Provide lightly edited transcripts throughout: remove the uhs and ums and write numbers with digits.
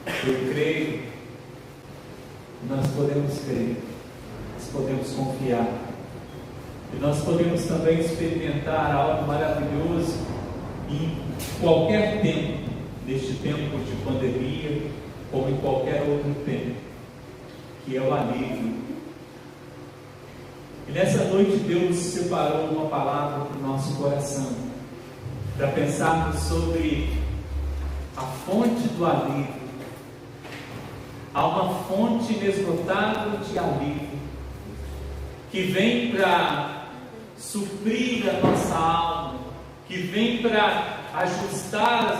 Eu creio, nós podemos crer, nós podemos confiar, e nós podemos também experimentar algo maravilhoso em qualquer tempo, neste tempo de pandemia, como em qualquer outro tempo, que é o alívio. E nessa noite Deus separou uma palavra para o nosso coração, para pensarmos sobre a fonte do alívio. Há uma fonte inesgotável de alívio, que vem para suprir a nossa alma, que vem para ajustar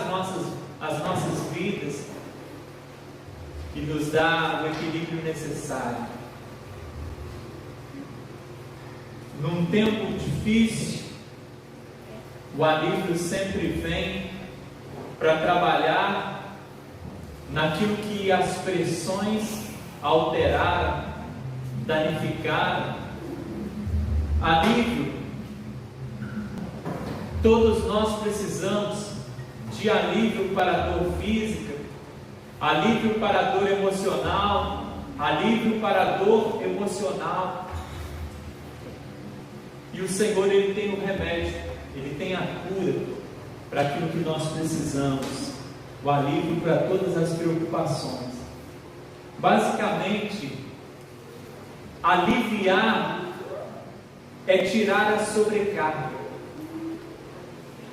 as nossas vidas, e nos dá o equilíbrio necessário. Num tempo difícil, o alívio sempre vem para trabalhar naquilo que as pressões alteraram, danificaram. Alívio, todos nós precisamos de alívio para a dor física, alívio para a dor emocional, alívio para a dor emocional. E o Senhor, Ele tem o remédio, Ele tem a cura para aquilo que nós precisamos, o alívio para todas as preocupações. Basicamente, aliviar é tirar a sobrecarga.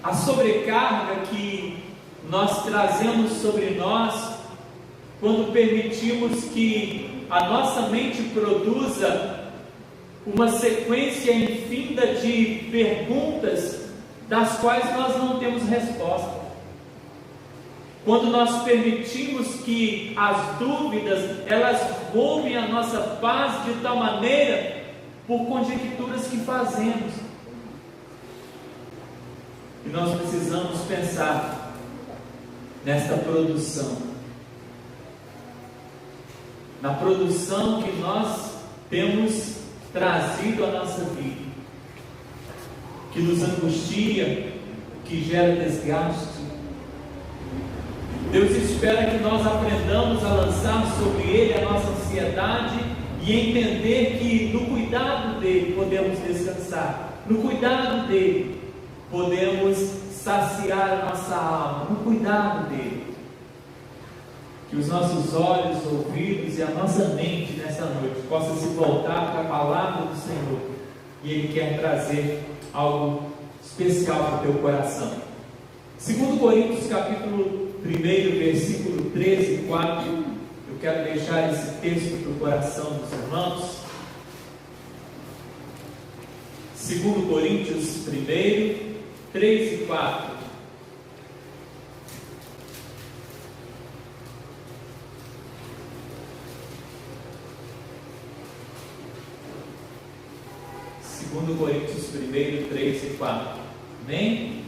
A sobrecarga que nós trazemos sobre nós quando permitimos que a nossa mente produza uma sequência infinda de perguntas das quais nós não temos resposta. Quando nós permitimos que as dúvidas, elas roubem a nossa paz de tal maneira por conjecturas que fazemos. E nós precisamos pensar nesta produção, na produção que nós temos trazido à nossa vida, que nos angustia, que gera desgaste. Deus espera que nós aprendamos a lançar sobre Ele a nossa ansiedade e entender que no cuidado dEle podemos descansar, no cuidado dEle podemos saciar a nossa alma, no cuidado dEle. Que os nossos olhos, ouvidos e a nossa mente nessa noite possam se voltar para a palavra do Senhor, e Ele quer trazer algo especial para o teu coração. 2 Coríntios capítulo 1, versículo 13 e 4, eu quero deixar esse texto para o coração dos irmãos. 2 Coríntios 1, 3 e 4. Segundo Coríntios 1, 3 e 4. Amém?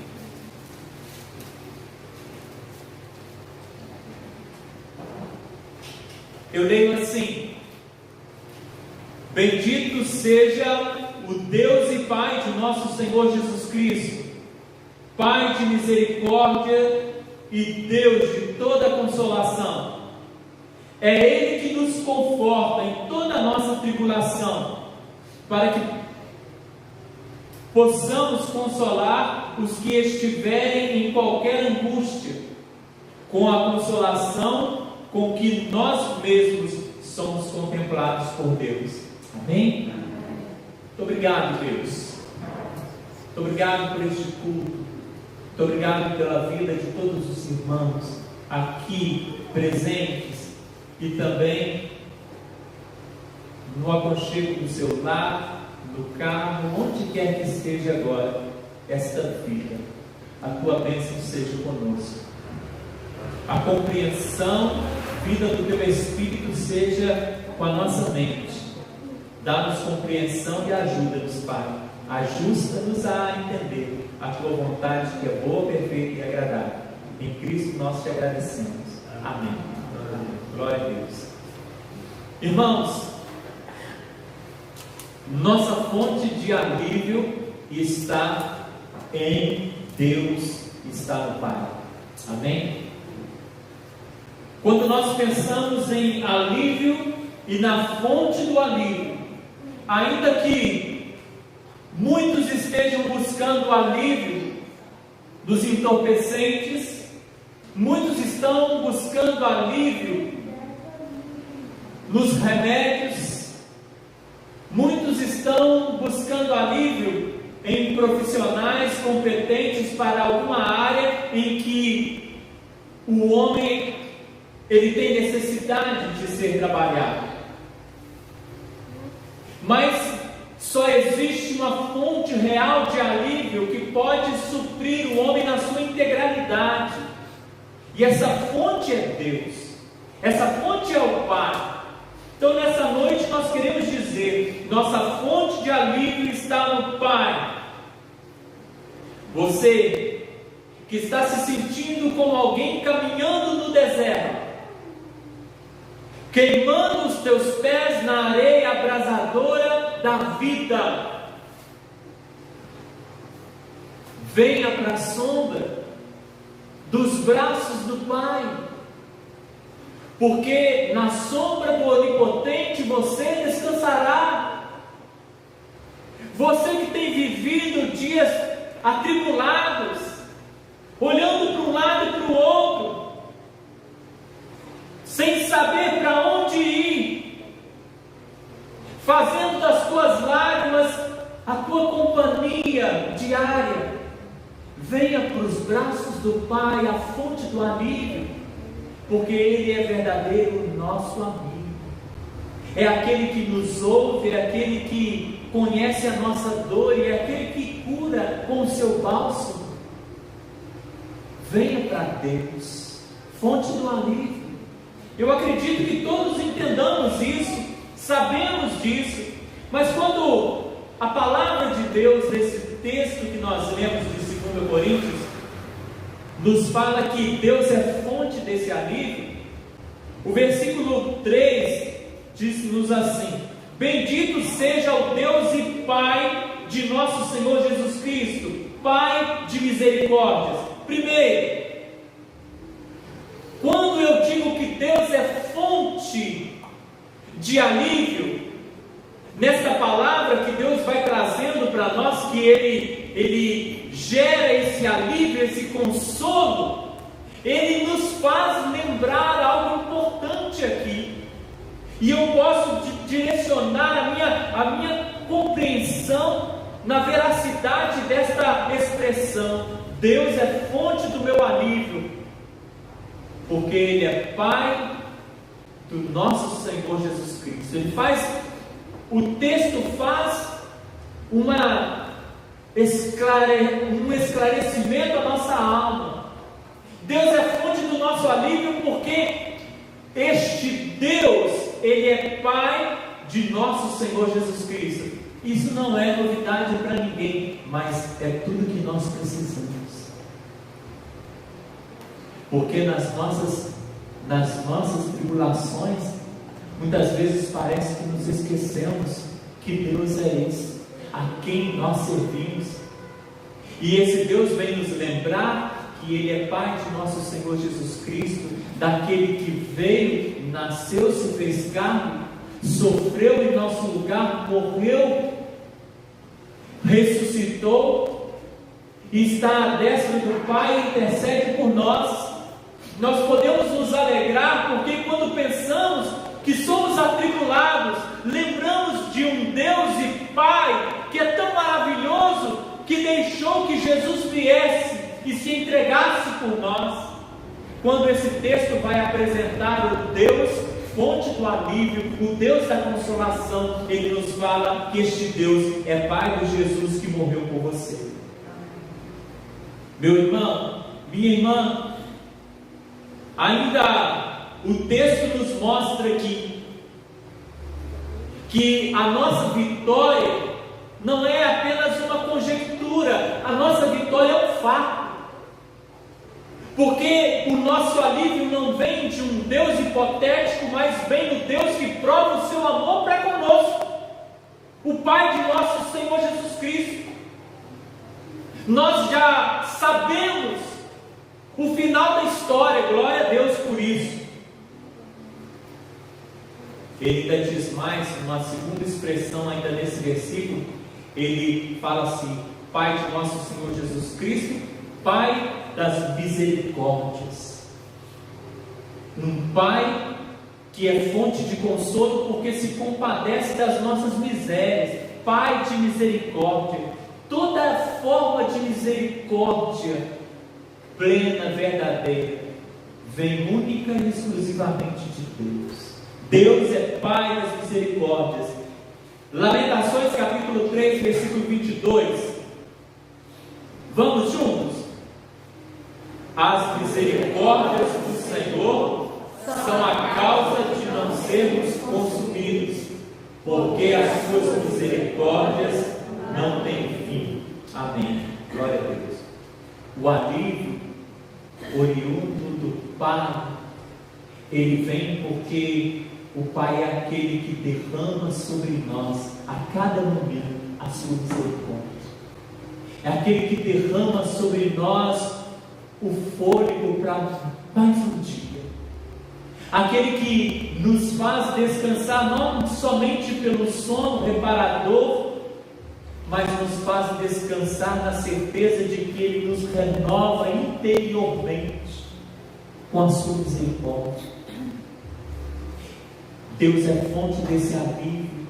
Eu leio assim: Bendito seja o Deus e Pai de nosso Senhor Jesus Cristo, Pai de misericórdia e Deus de toda consolação. É Ele que nos conforta em toda a nossa tribulação, para que possamos consolar os que estiverem em qualquer angústia, com a consolação com que nós mesmos somos contemplados por Deus. Amém? Muito obrigado, Deus. Muito obrigado por este culto. Muito obrigado pela vida de todos os irmãos aqui presentes e também no aconchego do seu lar, no carro, onde quer que esteja agora esta vida. A tua bênção seja conosco. A compreensão, vida do teu Espírito seja com a nossa mente. Dá-nos compreensão e ajuda-nos, Pai. Ajusta-nos a entender a tua vontade, que é boa, perfeita e agradável. Em Cristo nós te agradecemos. Amém. Glória a Deus. Irmãos, nossa fonte de alívio está em Deus, está no Pai. Amém? Quando nós pensamos em alívio e na fonte do alívio, ainda que muitos estejam buscando o alívio dos entorpecentes, muitos estão buscando alívio nos remédios, muitos estão buscando alívio em profissionais competentes para alguma área em que o homem ele tem necessidade de ser trabalhado. Mas só existe uma fonte real de alívio que pode suprir o homem na sua integralidade. E essa fonte é Deus. Essa fonte é o Pai. Então nessa noite nós queremos dizer, nossa fonte de alívio está no Pai. Você que está se sentindo como alguém caminhando no deserto, queimando os teus pés na areia abrasadora da vida, venha para a sombra dos braços do Pai, porque na sombra do Onipotente você descansará. Você que tem vivido dias atribulados, olhando para um lado e para o outro, sem saber para onde ir, fazendo das tuas lágrimas a tua companhia diária, venha para os braços do Pai, a fonte do alívio, porque Ele é verdadeiro nosso amigo, é aquele que nos ouve, é aquele que conhece a nossa dor, e é aquele que cura com o seu bálsamo. Venha para Deus, fonte do alívio. Eu acredito que todos entendamos isso, sabemos disso, mas quando a palavra de Deus, nesse texto que nós lemos de 2 Coríntios, nos fala que Deus é fonte desse alívio, o versículo 3 diz-nos assim: bendito seja o Deus e Pai de nosso Senhor Jesus Cristo, Pai de misericórdias. Primeiro, quando eu digo que Deus é fonte de alívio, nesta palavra que Deus vai trazendo para nós, que Ele gera esse alívio, esse consolo, Ele nos faz lembrar algo importante aqui. E eu posso direcionar a minha compreensão na veracidade desta expressão: Deus é fonte do meu alívio, porque Ele é Pai do nosso Senhor Jesus Cristo. O texto faz um esclarecimento à nossa alma. Deus é fonte do nosso alívio, porque este Deus, Ele é Pai de nosso Senhor Jesus Cristo. Isso não é novidade para ninguém, mas é tudo que nós precisamos. Porque nas nossas tribulações, muitas vezes parece que nos esquecemos que Deus é esse, a quem nós servimos. E esse Deus vem nos lembrar que Ele é Pai de nosso Senhor Jesus Cristo, daquele que veio, nasceu, se fez carne, sofreu em nosso lugar, morreu, ressuscitou e está à destra do Pai e intercede por nós. Nós podemos nos alegrar, porque quando pensamos que somos atribulados, lembramos de um Deus e Pai que é tão maravilhoso, que deixou que Jesus viesse e se entregasse por nós. Quando esse texto vai apresentar o Deus, fonte do alívio, o Deus da consolação, ele nos fala que este Deus é Pai de Jesus que morreu por você. Meu irmão, minha irmã, ainda o texto nos mostra que a nossa vitória não é apenas uma conjectura, a nossa vitória é um fato. Porque o nosso alívio não vem de um Deus hipotético, mas vem do Deus que prova o seu amor para conosco, o Pai de nosso Senhor Jesus Cristo. Nós já sabemos o final da história, glória a Deus por isso. Ele ainda diz mais, uma segunda expressão ainda nesse versículo, ele fala assim: Pai de nosso Senhor Jesus Cristo, Pai das misericórdias. Um Pai que é fonte de consolo porque se compadece das nossas misérias. Pai de misericórdia. Toda forma de misericórdia plena, verdadeira, vem única e exclusivamente de Deus. Deus é Pai das misericórdias. Lamentações capítulo 3, versículo 22. Vamos juntos? As misericórdias do Senhor são a causa de não sermos consumidos, porque as suas misericórdias não têm fim. Amém. Glória a Deus. O alívio oriundo do Pai, ele vem porque o Pai é aquele que derrama sobre nós a cada momento a sua misericórdia. É aquele que derrama sobre nós o fôlego para mais um dia. Aquele que nos faz descansar não somente pelo sono reparador, mas nos faz descansar na certeza de que Ele nos renova interiormente com a sua misericórdia. Deus é fonte desse alívio,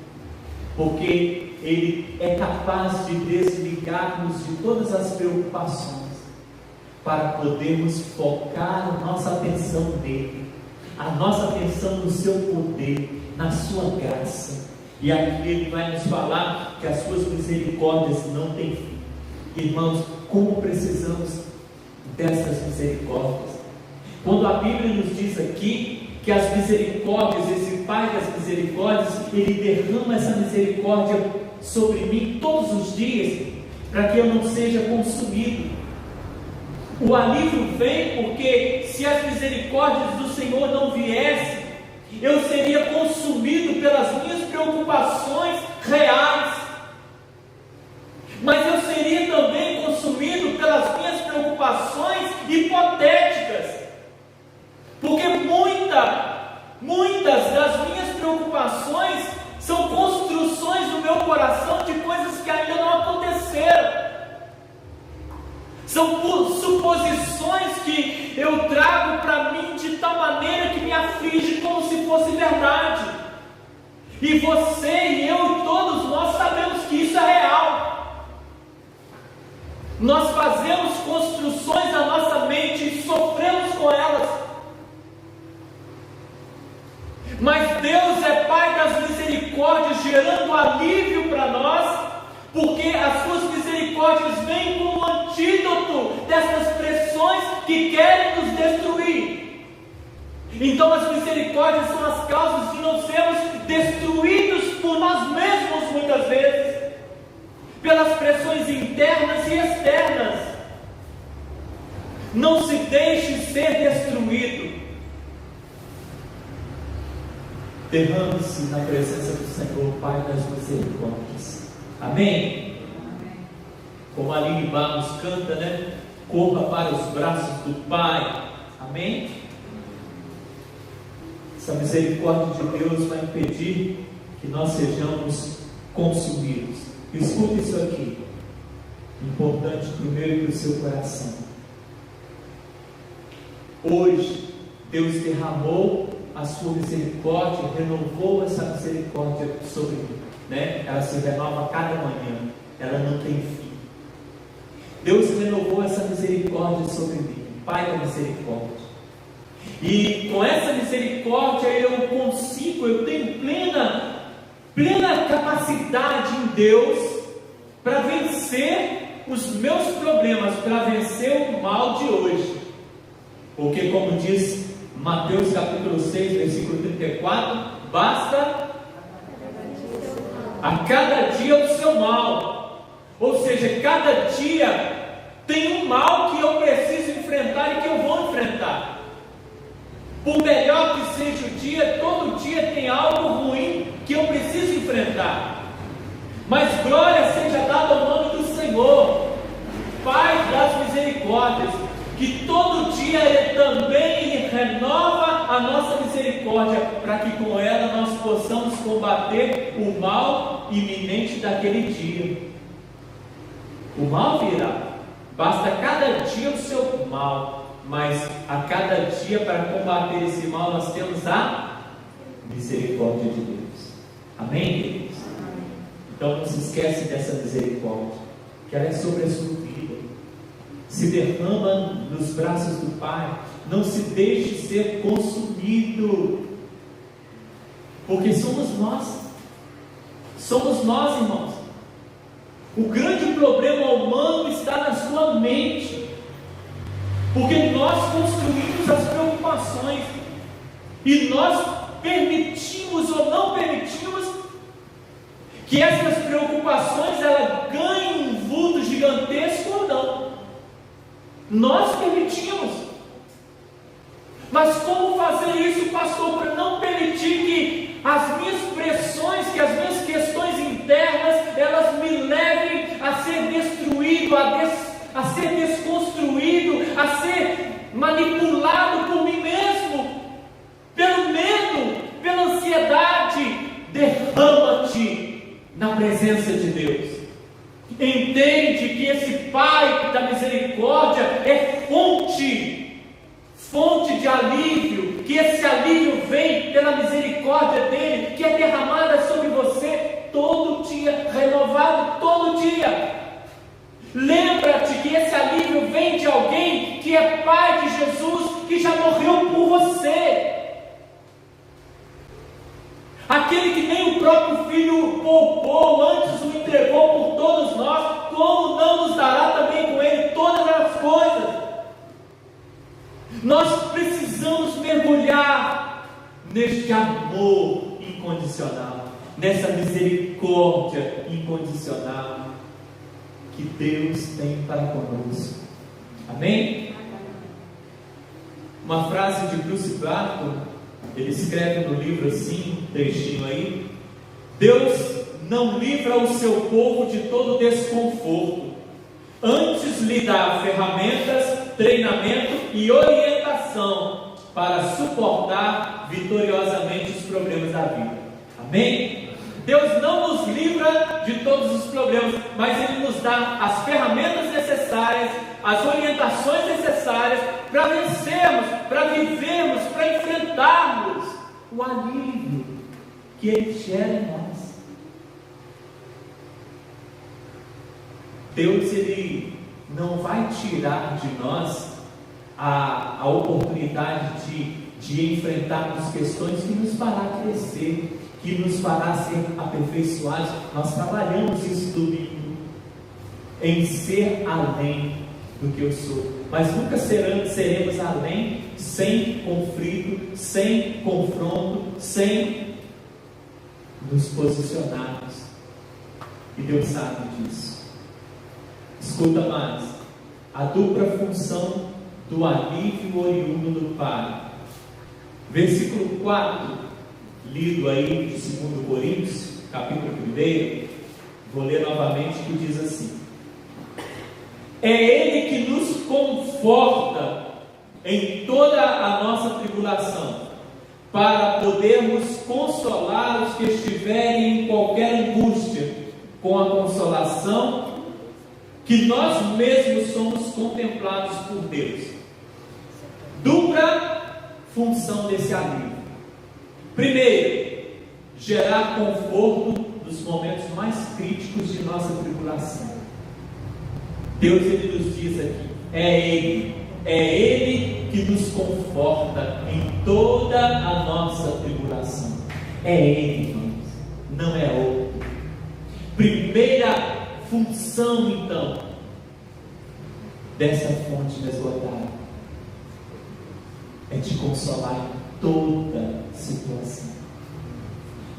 porque Ele é capaz de desligar-nos de todas as preocupações, para podermos focar a nossa atenção nele, a nossa atenção no seu poder, na sua graça. E aqui Ele vai nos falar que as suas misericórdias não têm fim. Irmãos, como precisamos dessas misericórdias? Quando a Bíblia nos diz aqui que as misericórdias, esse Pai das misericórdias, Ele derrama essa misericórdia sobre mim todos os dias, para que eu não seja consumido. O alívio vem porque se as misericórdias do Senhor não viessem, eu seria consumido pelas minhas preocupações reais, mas eu seria também consumido pelas minhas preocupações hipotéticas, porque muitas das minhas preocupações são construções no meu coração de coisas que ainda não aconteceram. São suposições que eu trago para mim de tal maneira que me aflige como se fosse verdade. E você e eu e todos nós sabemos que isso é real. Nós fazemos construções na nossa mente e sofremos com elas. Mas Deus é Pai das misericórdias, gerando alívio para nós, porque as suas misericórdias vêm como um antídoto dessas pressões que querem nos destruir. Então as misericórdias são as causas de não sermos destruídos por nós mesmos muitas vezes, pelas pressões internas e externas. Não se deixe ser destruído. Derrame-se na presença do Senhor, Pai das misericórdias. Amém? Como a Aline Barros canta, né? Corra para os braços do Pai. Amém? Essa misericórdia de Deus vai impedir que nós sejamos consumidos. Escute isso aqui, importante primeiro para o seu coração. Hoje Deus derramou a sua misericórdia, renovou essa misericórdia sobre mim, né? Ela se renova a cada manhã, ela não tem fim. Deus renovou essa misericórdia sobre mim, Pai da misericórdia. E com essa misericórdia eu tenho plena capacidade em Deus para vencer os meus problemas, para vencer o mal de hoje. Porque como diz Mateus capítulo 6, versículo 34, basta a cada dia o seu mal. Ou seja, cada dia tem um mal que eu preciso enfrentar e que eu vou enfrentar. Por melhor que seja o dia, todo dia tem algo ruim que eu preciso enfrentar. Mas glória seja dada ao nome do Senhor, Pai das misericórdias, que todo dia Ele também renova a nossa misericórdia, para que com ela nós possamos combater o mal iminente daquele dia. O mal virá, basta cada dia o seu mal, mas a cada dia para combater esse mal nós temos a misericórdia de Deus. Amém, queridos? Então não se esquece dessa misericórdia, que ela é sobre a sua vida. Se derrama nos braços do Pai. Não se deixe ser consumido, porque somos nós, irmãos. O grande problema humano está na sua mente, porque nós construímos as preocupações, e nós permitimos ou não permitimos que essas preocupações elas ganhem um vulto gigantesco ou não. Nós permitimos. Mas como fazer isso, pastor, para não permitir que as minhas pressões, que as minhas questões internas, elas me levem a ser destruído, a ser desconstruído, a ser manipulado por mim mesmo, pelo medo, pela ansiedade? Derrama-te na presença de Deus. Entende que esse Pai da misericórdia é fonte de alívio, que esse alívio vem pela misericórdia dele, que é derramada sobre você todo dia, renovado todo dia. Lembra-te que esse alívio vem de alguém que é Pai de Jesus, que já morreu por você. Aquele que nem o próprio Filho poupou, antes o entregou por todos nós, como não nos dará também com ele todas as coisas? Nós precisamos mergulhar neste amor incondicional, nessa misericórdia incondicional que Deus tem para conosco. Amém? Uma frase de Bruce Barton, ele escreve no livro assim, um trechinho aí: Deus não livra o seu povo de todo desconforto, antes lhe dá ferramentas, treinamento e orientação para suportar vitoriosamente os problemas da vida. Amém? Deus não nos livra de todos os problemas, mas Ele nos dá as ferramentas necessárias, as orientações necessárias para vencermos, para vivermos, para enfrentarmos o alívio que Ele gera em nós. Deus, Ele não vai tirar de nós a oportunidade de enfrentarmos questões que nos fará crescer, que nos fará ser aperfeiçoados. Nós trabalhamos isso domingo, em ser além do que eu sou, mas nunca seremos além sem conflito, sem confronto, sem nos posicionarmos, e Deus sabe disso. Escuta mais, a dupla função do alívio oriundo do Pai. Versículo 4, lido aí de 2 Coríntios, capítulo 1, vou ler novamente, que diz assim: é Ele que nos conforta em toda a nossa tribulação, para podermos consolar os que estiverem em qualquer angústia, com a consolação que nós mesmos somos contemplados por Deus. Dupla função desse alívio. Primeiro, gerar conforto nos momentos mais críticos de nossa tribulação. Deus, Ele nos diz aqui, é Ele que nos conforta em toda a nossa tribulação. É Ele, irmãos, não é outro. Primeira função, então, dessa fonte inesgotável é te consolar em toda situação.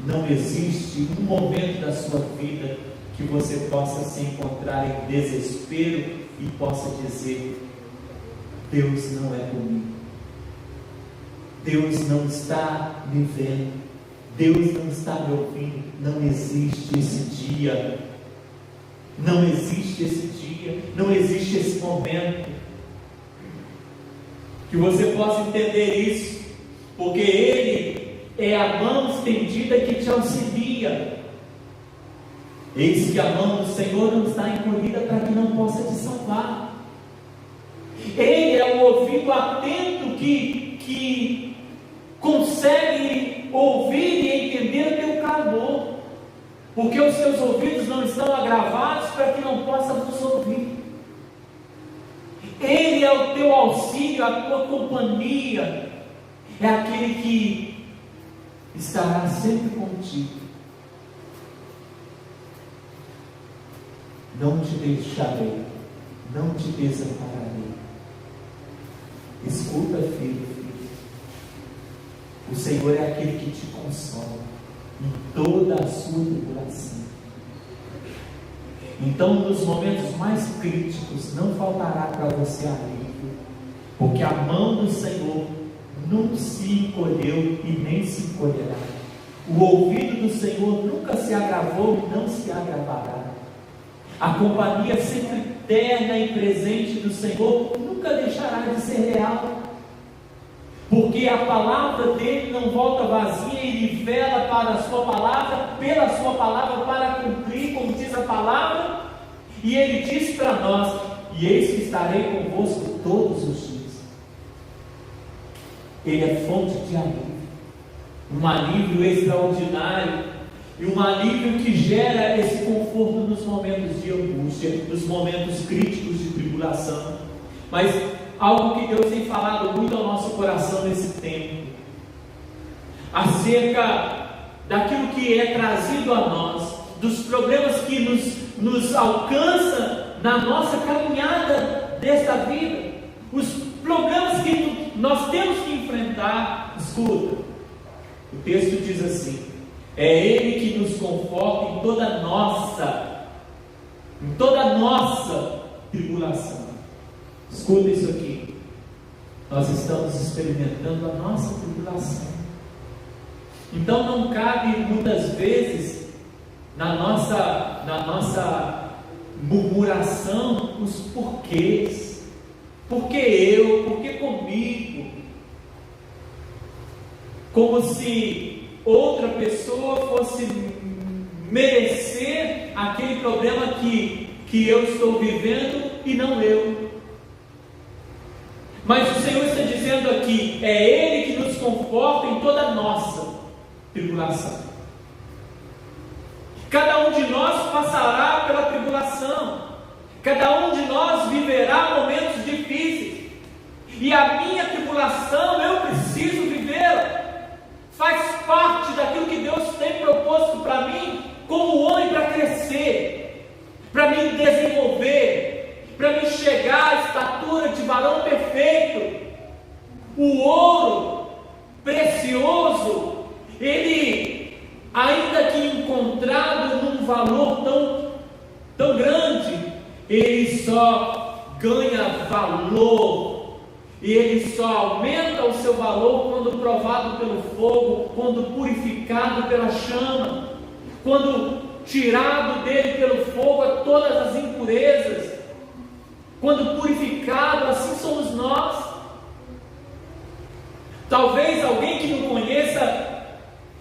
Não existe um momento da sua vida que você possa se encontrar em desespero e possa dizer: Deus não é comigo, Deus não está me vendo, Deus não está me ouvindo. Não existe esse dia. Não existe esse dia, não existe esse momento. Que você possa entender isso, porque Ele é a mão estendida que te auxilia. Eis que a mão do Senhor não está encolhida para que não possa te salvar. Ele é o ouvido atento que consegue ouvir e entender o teu clamor, porque os seus ouvidos não estão agravados para que não possa vos ouvir. Ele é o teu auxílio, a tua companhia, é aquele que estará sempre contigo. Não te deixarei, não te desampararei. Escuta, filho. O Senhor é aquele que te consola em toda a sua tribulação. Então, nos momentos mais críticos, não faltará para você alívio, porque a mão do Senhor não se encolheu e nem se encolherá. O ouvido do Senhor nunca se agravou e não se agravará. A companhia sempre terna e presente do Senhor nunca deixará de ser real, porque a palavra dele não volta vazia, ele vela para a sua palavra, pela sua palavra para cumprir, como diz a palavra, e ele diz para nós: e eis que estarei convosco todos os dias. Ele é fonte de alívio, um alívio extraordinário, e um alívio que gera esse conforto nos momentos de angústia, nos momentos críticos de tribulação. Mas algo que Deus tem falado muito ao nosso coração nesse tempo, acerca daquilo que é trazido a nós, dos problemas que nos alcançam na nossa caminhada desta vida, os problemas que nós temos que enfrentar. Escuta, o texto diz assim: é Ele que nos conforta em toda a nossa tribulação. Escuta isso aqui. Nós estamos experimentando a nossa tribulação. Então não cabe muitas vezes na nossa murmuração os porquês. Por que eu? Por que comigo? Como se outra pessoa fosse merecer aquele problema que eu estou vivendo e não eu. Mas o Senhor está dizendo aqui: é Ele que nos conforta em toda a nossa tribulação. Cada um de nós passará pela tribulação, cada um de nós viverá momentos difíceis, e a minha tribulação eu preciso vivê-la. Faz parte daquilo que Deus tem proposto para mim, como homem, para crescer, para me desenvolver, para me chegar à estatura de varão perfeito. O ouro precioso, ele, ainda que encontrado num valor tão grande, ele só ganha valor, e ele só aumenta o seu valor quando provado pelo fogo, quando purificado pela chama, quando tirado dele pelo fogo todas as impurezas, quando purificado. Assim somos nós. Talvez alguém que não conheça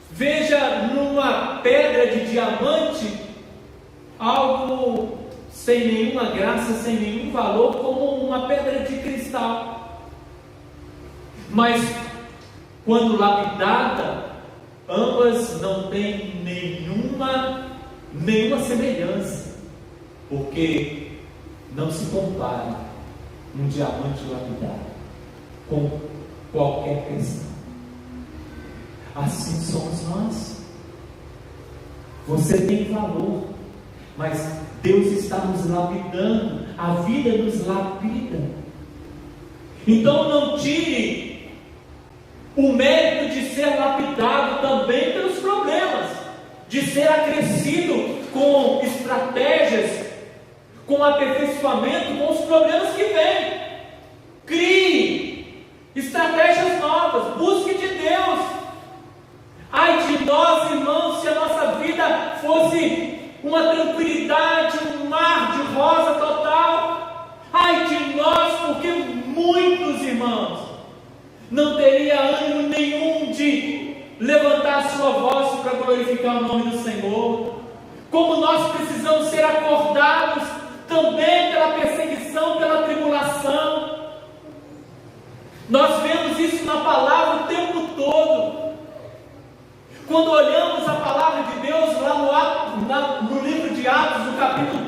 veja numa pedra de diamante algo sem nenhuma graça, sem nenhum valor, como uma pedra de cristal. Mas quando lapidada, ambas não têm nenhuma semelhança, porque não se compara um diamante lapidado com qualquer questão. Assim somos nós. Você tem valor, mas Deus está nos lapidando, a vida nos lapida. Então não tire o mérito de ser lapidado também pelos problemas, de ser acrescido com estratégias, com aperfeiçoamento, com os problemas que vêm. Crie estratégias novas, busque de Deus. Ai de nós, irmãos, se a nossa vida fosse uma tranquilidade, um mar de rosa total. Ai de nós, porque muitos irmãos não teria ânimo nenhum levantar a sua voz para glorificar o nome do Senhor, como nós precisamos ser acordados também pela perseguição, pela tribulação. Nós vemos isso na palavra o tempo todo. Quando olhamos a palavra de Deus lá no livro de Atos, no capítulo 1,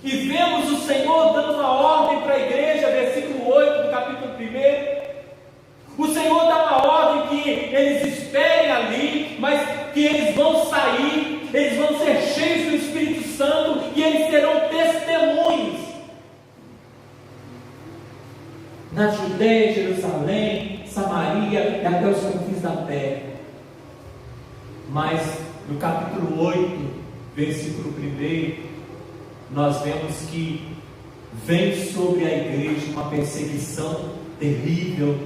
e vemos o Senhor dando uma ordem para a igreja, versículo 8 do capítulo 1, o Senhor dá uma ordem que eles esperem ali, mas que eles vão sair, eles vão ser cheios do Espírito Santo e eles serão testemunhos na Judéia, Jerusalém, Samaria e até os confins da terra. Mas no capítulo 8, versículo 1, nós vemos que vem sobre a igreja uma perseguição terrível,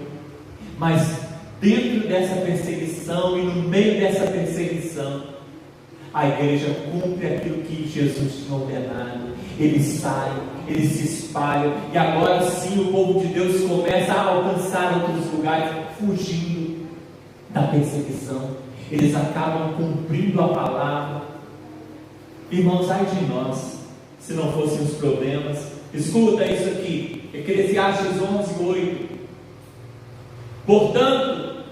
mas dentro dessa perseguição e no meio dessa perseguição, a igreja cumpre aquilo que Jesus tinha ordenado. Eles saem, eles se espalham, e agora sim o povo de Deus começa a alcançar outros lugares, fugindo da perseguição. Eles acabam cumprindo a palavra. Irmãos, ai de nós, se não fossem os problemas. Escuta isso aqui, Eclesiastes 11:8. Portanto,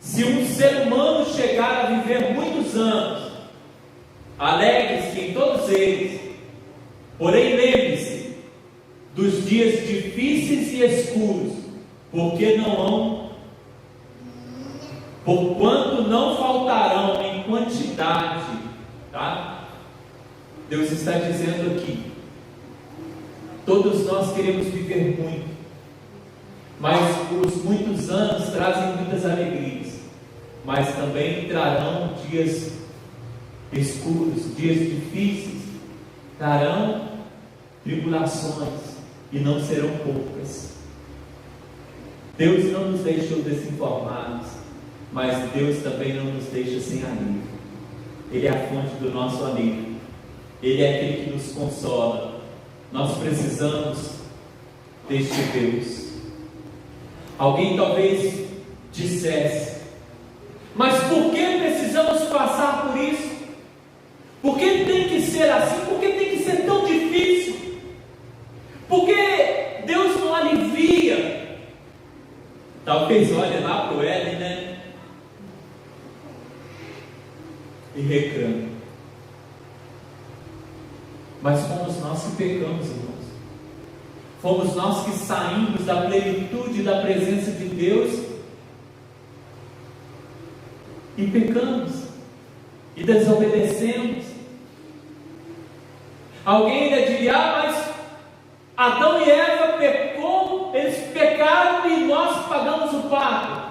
se um ser humano chegar a viver muitos anos, alegre-se em todos eles, porém lembre-se dos dias difíceis e escuros, porquanto não faltarão em quantidade, tá? Deus está dizendo aqui, todos nós queremos viver muito, mas os muitos anos trazem muitas alegrias, mas também trarão dias escuros, dias difíceis, trarão tribulações, e não serão poucas. Deus não nos deixou desinformados, mas Deus também não nos deixa sem alívio. Ele é a fonte do nosso alívio, Ele é aquele que nos consola. Nós precisamos deste Deus. Alguém talvez dissesse, mas por que precisamos passar por isso? Por que tem que ser assim? Por que tem que ser tão difícil? Por que Deus não alivia? Talvez olhe lá para o Éden, né? E reclame. Mas fomos nós que pecamos, irmãos. Fomos nós que saímos da plenitude da presença de Deus e pecamos e desobedecemos. Alguém ainda diria, mas Adão e Eva pecou, eles pecaram e nós pagamos o pato.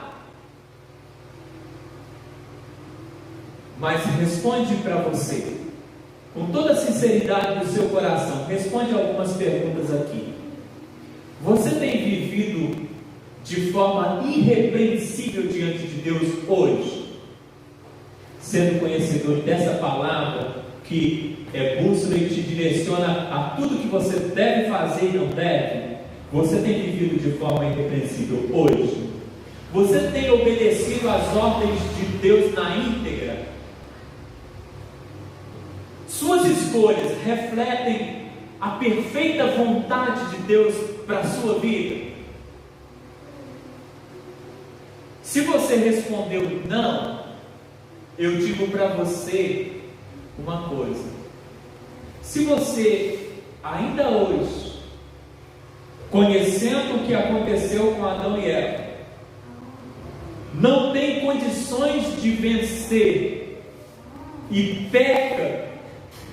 Mas responde para você, com toda a sinceridade do seu coração, responde algumas perguntas aqui. Você tem vivido de forma irrepreensível diante de Deus hoje, sendo conhecedor dessa palavra que é bússola e te direciona a tudo que você deve fazer e não deve? Você tem vivido de forma irrepreensível hoje? Você tem obedecido às ordens de Deus na íntegra? Suas escolhas refletem a perfeita vontade de Deus para a sua vida? Se você respondeu não, eu digo para você uma coisa: se você ainda hoje, conhecendo o que aconteceu com Adão e Eva, não tem condições de vencer e peca,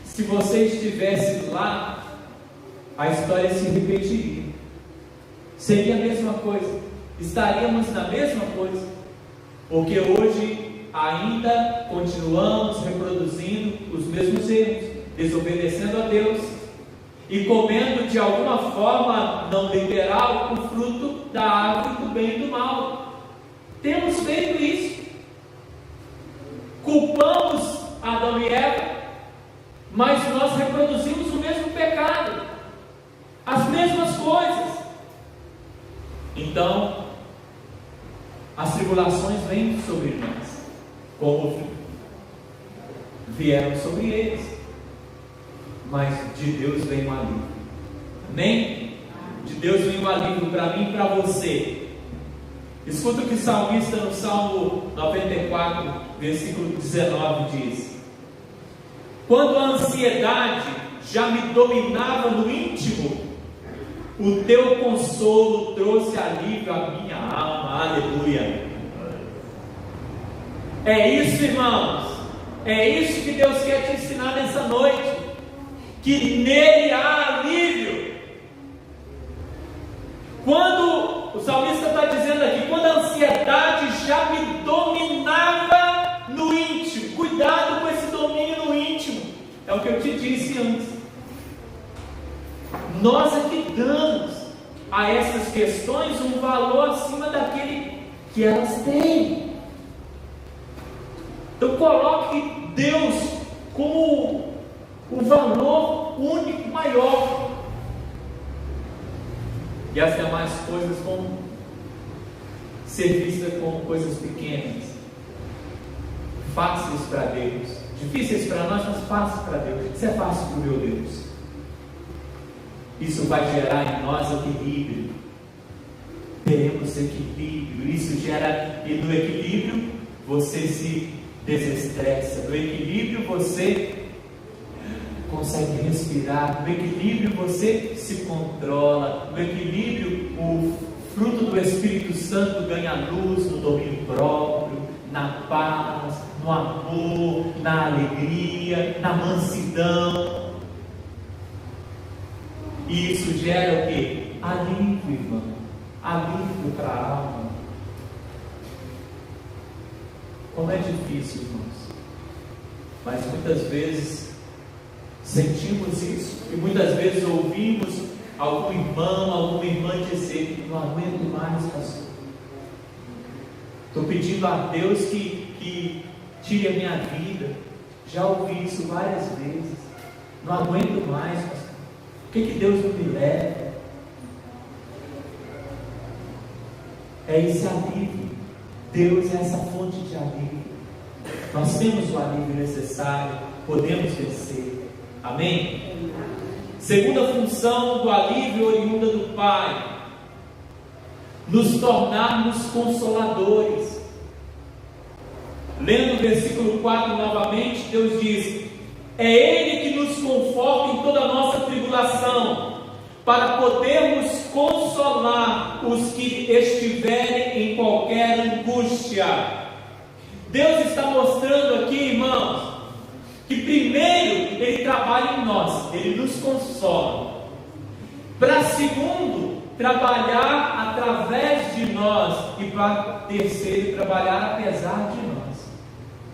se você estivesse lá, a história se repetiria. Seria a mesma coisa, estaríamos na mesma coisa, porque hoje ainda continuamos reproduzindo os mesmos erros, desobedecendo a Deus e comendo de alguma forma não literal o fruto da árvore do bem e do mal. Temos feito isso, culpamos Adão e Eva, mas nós reproduzimos o mesmo pecado, as mesmas coisas. Então, as tribulações vêm sobre nós, como vieram sobre eles, mas de Deus vem um alívio. Amém? De Deus vem um alívio para mim e para você. Escuta o que o salmista no Salmo 94, versículo 19 diz: quando a ansiedade já me dominava no íntimo, o teu consolo trouxe alívio à minha alma. Aleluia. É isso, irmãos. É isso que Deus quer te ensinar nessa noite, que nele há alívio. Quando o salmista está dizendo aqui, quando a ansiedade já me dominava no íntimo, cuidado com esse domínio no íntimo, é o que eu te disse antes. Nós é que damos a essas questões um valor acima daquele que elas têm. Então coloque Deus como o valor único maior, e as demais coisas vão ser vistas como coisas pequenas, fáceis para Deus, difíceis para nós, mas fáceis para Deus. Isso é fácil para o meu Deus. Isso vai gerar em nós equilíbrio. Teremos equilíbrio. Isso gera, e no equilíbrio você se desestressa. No equilíbrio você consegue respirar. No equilíbrio você se controla. No equilíbrio o fruto do Espírito Santo ganha luz no domínio próprio, na paz, no amor, na alegria, na mansidão. E isso gera o quê? Alívio, irmão. Alívio para a alma. Como é difícil, irmãos. Mas muitas vezes sentimos isso. E muitas vezes ouvimos algum irmão, alguma irmã dizer: não aguento mais, pastor. Estou pedindo a Deus que tire a minha vida. Já ouvi isso várias vezes. Não aguento mais, pastor. Por que Deus não me leva? É esse alívio. Deus é essa fonte de alívio. Nós temos o alívio necessário, podemos vencer. Amém? Segunda função do alívio oriunda do Pai: nos tornarmos consoladores. Lendo o versículo 4 novamente, Deus diz: é Ele que nos conforta em toda a nossa tribulação, para podermos consolar os que estiverem em qualquer angústia. Deus está mostrando aqui, irmãos, que primeiro Ele trabalha em nós, Ele nos consola, para segundo, trabalhar através de nós, e para terceiro, trabalhar apesar de nós.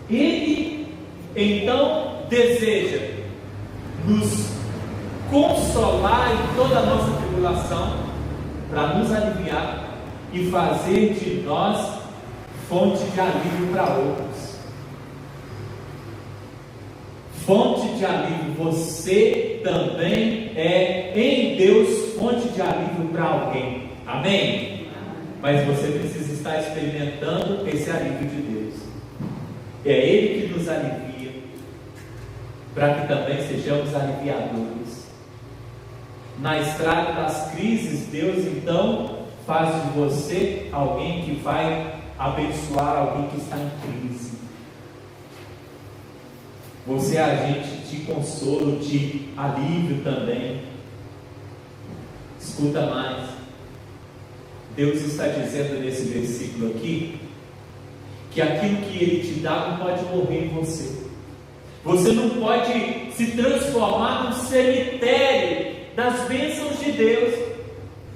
Ele então deseja nos consolar em toda a nossa tribulação, para nos aliviar e fazer de nós fonte de alívio para outros. Fonte de alívio. Você também é em Deus fonte de alívio para alguém. Amém? Mas você precisa estar experimentando esse alívio de Deus. É Ele que nos alivia, para que também sejamos aliviadores. Na estrada das crises, Deus então faz de você alguém que vai abençoar alguém que está em crise. Você é agente de consolo, de alívio também. Escuta mais. Deus está dizendo nesse versículo aqui que aquilo que Ele te dá não pode morrer em você. Você não pode se transformar num cemitério das bênçãos de Deus.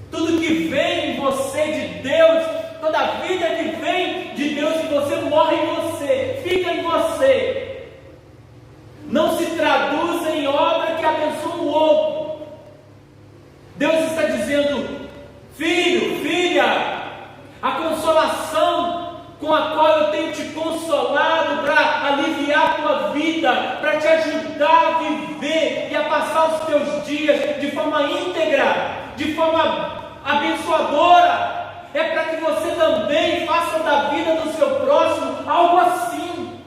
Tudo que vem em você de Deus, toda a vida que vem de Deus em você, morre em você, fica em você. Não se traduz em obra que abençoa o outro. Deus está dizendo: filho, filha, a consolação com a qual eu tenho te consolado para aliviar a tua vida, para te ajudar a viver e a passar os teus dias de forma íntegra, de forma abençoadora, é para que você também faça da vida do seu próximo algo assim.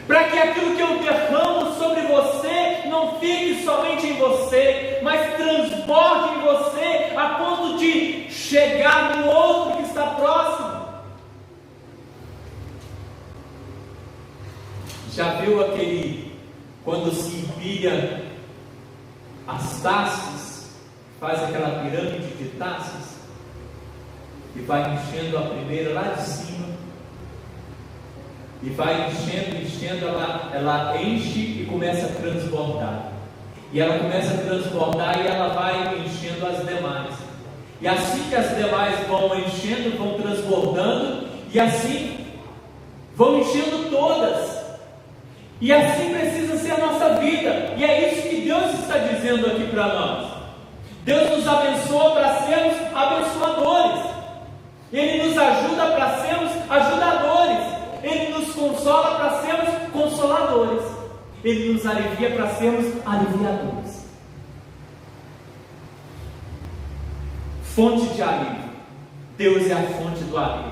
Para que aquilo que eu derramo sobre você não fique somente em você, mas transborde em você a ponto de chegar no outro que está próximo. Já viu quando se empilha as taças, faz aquela pirâmide de taças, e vai enchendo a primeira lá de cima, e vai enchendo, ela enche e começa a transbordar, e ela começa a transbordar e ela vai enchendo as demais, e assim que as demais vão enchendo, vão transbordando, e assim vão enchendo todas. E assim precisa ser a nossa vida, e é isso que Deus está dizendo aqui para nós. Deus nos abençoa para sermos abençoadores, Ele nos ajuda para sermos ajudadores, Ele nos consola para sermos consoladores, Ele nos alivia para sermos aliviadores. Fonte de alívio. Deus é a fonte do alívio.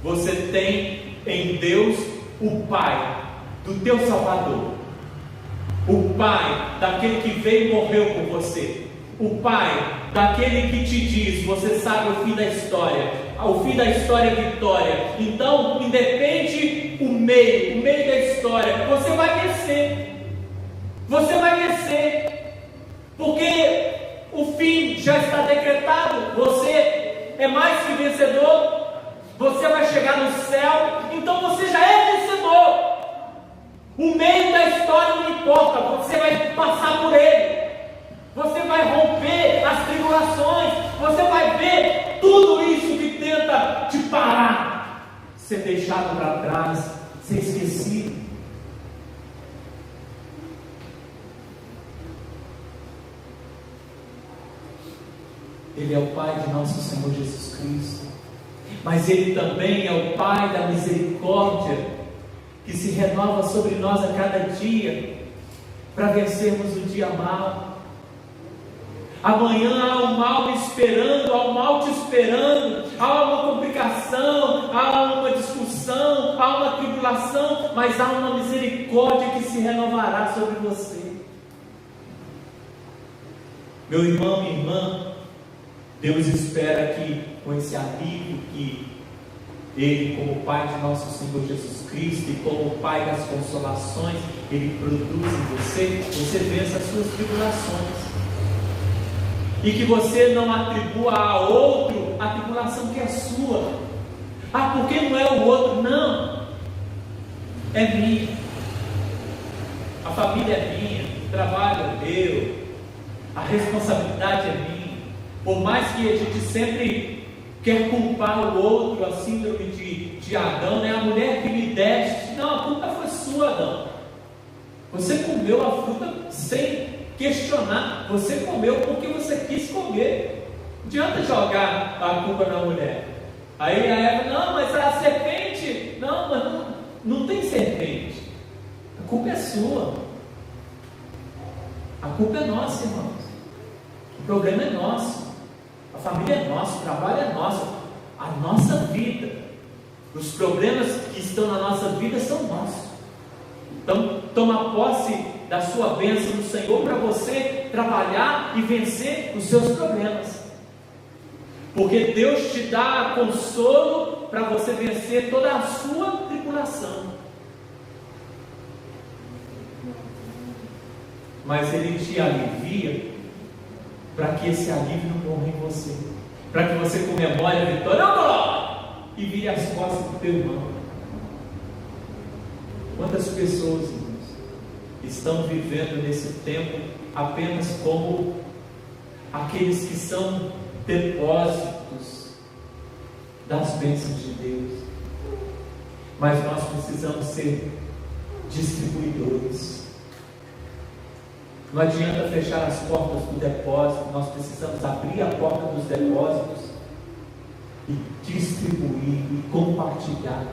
Você tem em Deus o Pai do teu Salvador, o Pai daquele que veio e morreu por você, o Pai daquele que te diz: você sabe o fim da história, o fim da história é vitória. Então, independe o meio da história, você vai vencer, porque o fim já está decretado. Você é mais que vencedor, você vai chegar no céu, então você já é vencedor. O meio da história não importa, você vai passar por ele, você vai romper as tribulações, você vai ver tudo isso que tenta te parar, ser deixado para trás, ser esquecido. Ele é o Pai de nosso Senhor Jesus Cristo, mas Ele também é o Pai da misericórdia, que se renova sobre nós a cada dia, para vencermos o dia mau. Amanhã há um mal me esperando, há um mal te esperando, há uma complicação, há uma discussão, há uma tribulação, mas há uma misericórdia que se renovará sobre você. Meu irmão, minha irmã, Deus espera que com esse alívio que Ele, como Pai de nosso Senhor Jesus Cristo e como Pai das consolações, Ele produz em você, você vença as suas tribulações, e que você não atribua a outro a tribulação que é sua. Porque não é o outro? Não, é minha, a família é minha, o trabalho é meu, a responsabilidade é minha. Por mais que a gente sempre quer culpar o outro, a síndrome de Adão, né? A mulher que me deste, não, a culpa foi sua, Adão. Você comeu a fruta sem questionar, você comeu porque você quis comer. Não adianta jogar a culpa na mulher. Aí a Eva, não, mas a serpente, não, mas não tem serpente, a culpa é sua, a culpa é nossa, irmãos, o problema é nosso, a família é nossa, o trabalho é nosso, a nossa vida, os problemas que estão na nossa vida são nossos. Então toma posse da sua bênção do Senhor para você trabalhar e vencer os seus problemas, porque Deus te dá consolo para você vencer toda a sua tribulação, mas Ele te alivia para que esse alívio não morra em você, para que você comemore a vitória e vire as costas do teu irmão. Quantas pessoas, irmãos, estão vivendo nesse tempo apenas como aqueles que são depósitos das bênçãos de Deus, mas nós precisamos ser distribuidores. Não adianta fechar as portas do depósito, nós precisamos abrir a porta dos depósitos e distribuir e compartilhar.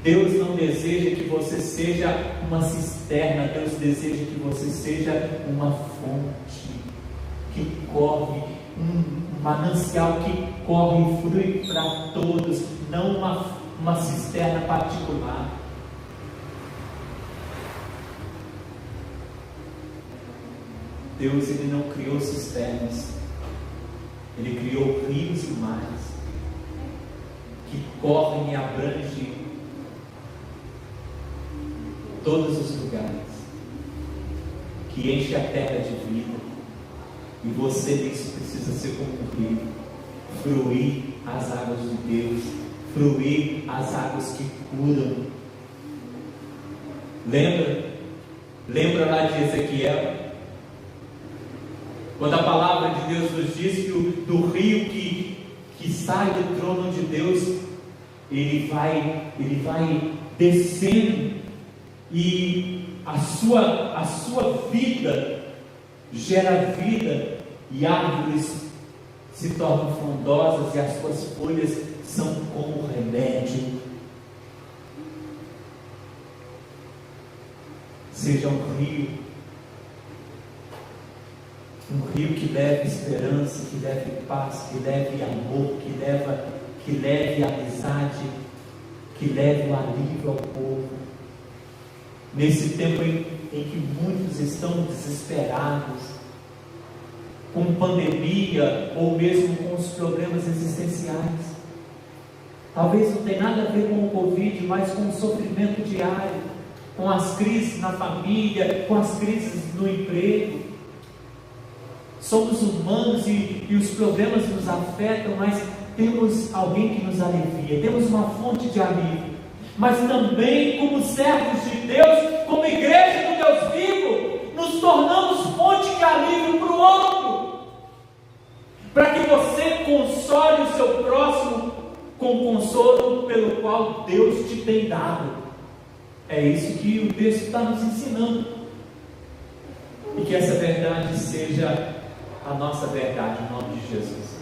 Deus não deseja que você seja uma cisterna, Deus deseja que você seja uma fonte que corre, um manancial que corre e flui para todos, não uma cisterna particular. Deus, Ele não criou cisternas, Ele criou rios e mares que correm e abrangem todos os lugares, que enche a terra de vida. E você nisso precisa ser como um rio, fluir as águas de Deus, fluir as águas que curam. Lembra lá de Ezequiel, quando a palavra de Deus nos diz que do rio que sai do trono de Deus, ele vai descendo, e a sua vida gera vida, e árvores se tornam frondosas, e as suas folhas são como remédio. Seja um rio que leve esperança, que leve paz, que leve amor, que leve amizade, que leve o alívio ao povo. Nesse tempo em que muitos estão desesperados, com pandemia, ou mesmo com os problemas existenciais, talvez não tenha nada a ver com o Covid, mas com o sofrimento diário, com as crises na família, com as crises no emprego. Somos humanos e os problemas nos afetam, mas temos alguém que nos alivia, temos uma fonte de alívio. Mas também, como servos de Deus, como igreja do Deus vivo, nos tornamos fonte de alívio para o outro, para que você console o seu próximo com o consolo pelo qual Deus te tem dado. É isso que o texto está nos ensinando, e que essa verdade seja a nossa verdade, em nome de Jesus.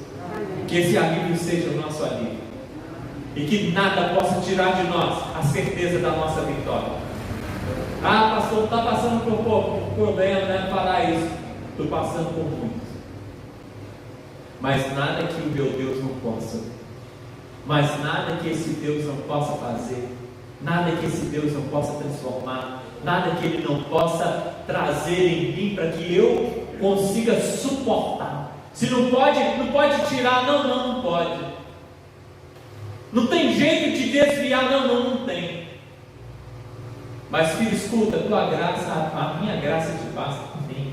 Que esse alívio seja o nosso alívio, e que nada possa tirar de nós a certeza da nossa vitória. Ah, pastor, está passando por pouco problema, né? Falar isso. Estou passando por muitos, mas nada que o meu Deus não possa, mas nada que esse Deus não possa fazer, nada que esse Deus não possa transformar, nada que Ele não possa trazer em mim para que eu consiga suportar. Se não pode tirar, não pode. Não tem jeito de desviar, não tem. Mas filho, escuta, tua graça, a minha graça te basta também.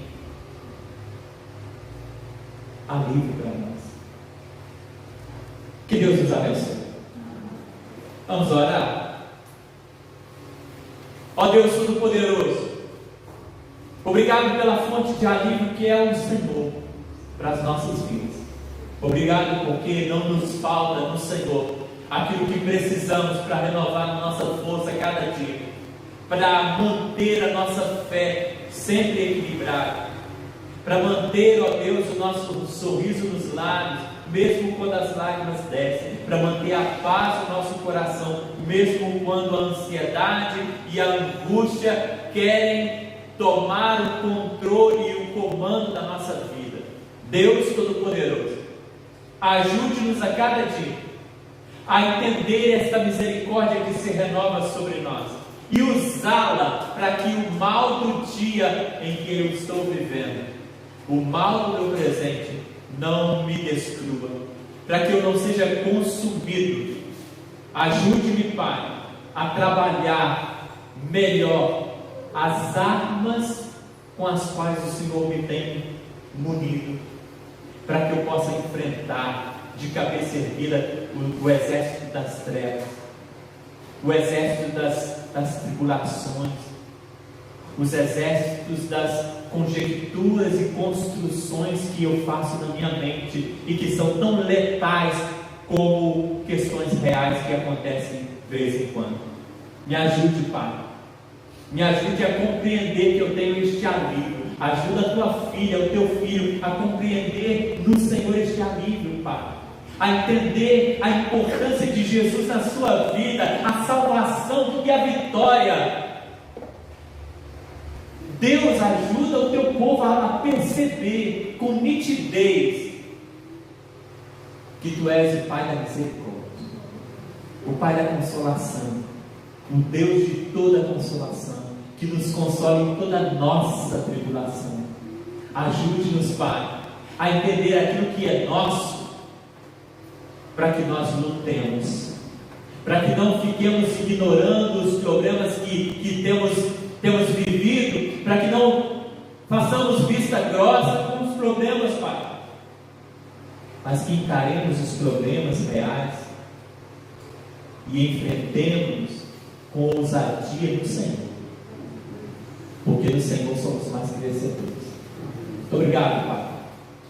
Alívio para nós. Que Deus nos abençoe. Vamos orar. Ó Deus Todo-Poderoso, obrigado pela fonte de alívio que é o Senhor para as nossas vidas. Obrigado porque não nos falta no Senhor aquilo que precisamos para renovar a nossa força a cada dia, para manter a nossa fé sempre equilibrada, para manter, ó Deus, o nosso sorriso nos lábios, mesmo quando as lágrimas descem, para manter a paz no nosso coração, mesmo quando a ansiedade e a angústia querem tomar o controle e o comando da nossa vida. Deus Todo-Poderoso, ajude-nos a cada dia a entender esta misericórdia que se renova sobre nós e usá-la para que o mal do dia em que eu estou vivendo, o mal do meu presente, não me destrua, para que eu não seja consumido. Ajude-me, Pai, a trabalhar melhor as armas com as quais o Senhor me tem munido, para que eu possa enfrentar de cabeça erguida o exército das trevas, o exército das tribulações, os exércitos das conjecturas e construções que eu faço na minha mente e que são tão letais como questões reais que acontecem de vez em quando. Me ajude, Pai, me ajude a compreender que eu tenho este alívio. Ajuda a tua filha, o teu filho a compreender no Senhor este alívio, Pai, a entender a importância de Jesus na sua vida, a salvação e a vitória. Deus, ajuda o teu povo a perceber com nitidez que Tu és o Pai da misericórdia, o Pai da consolação, o Deus de toda consolação, que nos console em toda a nossa tribulação. Ajude-nos, Pai, a entender aquilo que é nosso, para que nós lutemos, para que não fiquemos ignorando os problemas que temos vivido, para que não façamos vista grossa com os problemas, Pai, mas que encaremos os problemas reais e enfrentemos com ousadia no Senhor, porque no Senhor somos mais que vencedores. Muito obrigado, Pai,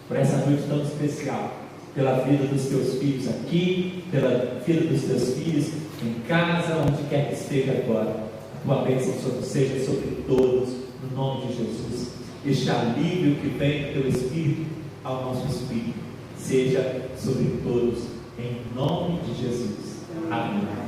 por essa noite tão especial, pela vida dos Teus filhos aqui, pela vida dos Teus filhos em casa, onde quer que esteja agora. A Tua bênção seja sobre todos, no nome de Jesus. Este alívio que vem do Teu Espírito ao nosso Espírito seja sobre todos, em nome de Jesus. Amém.